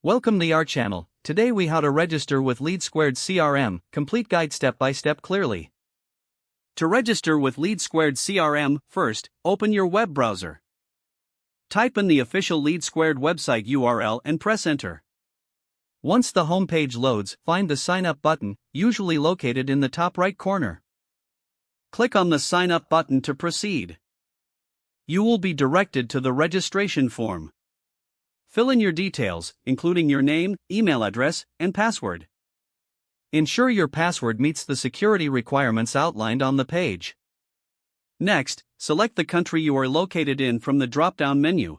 Welcome to our channel. Today we how to register with LeadSquared CRM, complete guide step by step clearly. To register with LeadSquared CRM, first, open your web browser. Type in the official LeadSquared website URL and press enter. Once the homepage loads, find the sign up button, usually located in the top right corner. Click on the sign up button to proceed. You will be directed to the registration form. Fill in your details, including your name, email address, and password. Ensure your password meets the security requirements outlined on the page. Next, select the country you are located in from the drop-down menu.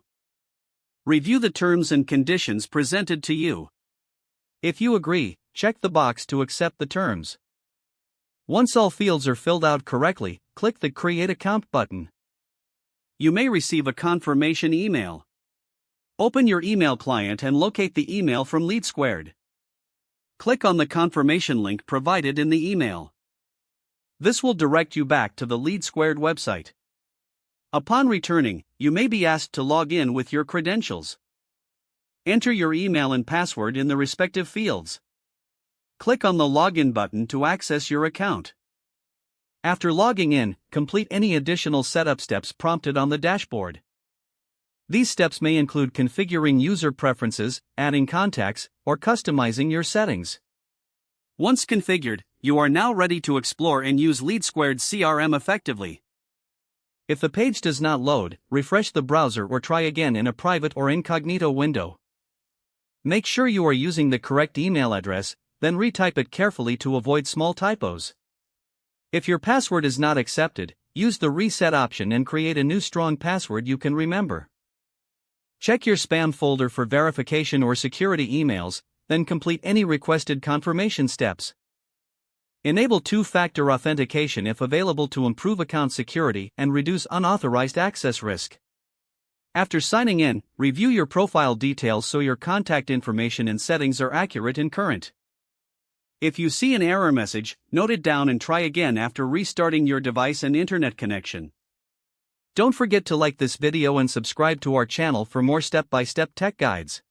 Review the terms and conditions presented to you. If you agree, check the box to accept the terms. Once all fields are filled out correctly, click the Create Account button. You may receive a confirmation email. Open your email client and locate the email from LeadSquared. Click on the confirmation link provided in the email. This will direct you back to the LeadSquared website. Upon returning, you may be asked to log in with your credentials. Enter your email and password in the respective fields. Click on the Login button to access your account. After logging in, complete any additional setup steps prompted on the dashboard. These steps may include configuring user preferences, adding contacts, or customizing your settings. Once configured, you are now ready to explore and use LeadSquared CRM effectively. If the page does not load, refresh the browser or try again in a private or incognito window. Make sure you are using the correct email address, then retype it carefully to avoid small typos. If your password is not accepted, use the reset option and create a new strong password you can remember. Check your spam folder for verification or security emails, then complete any requested confirmation steps. Enable two-factor authentication if available to improve account security and reduce unauthorized access risk. After signing in, review your profile details so your contact information and settings are accurate and current. If you see an error message, note it down and try again after restarting your device and internet connection. Don't forget to like this video and subscribe to our channel for more step-by-step tech guides.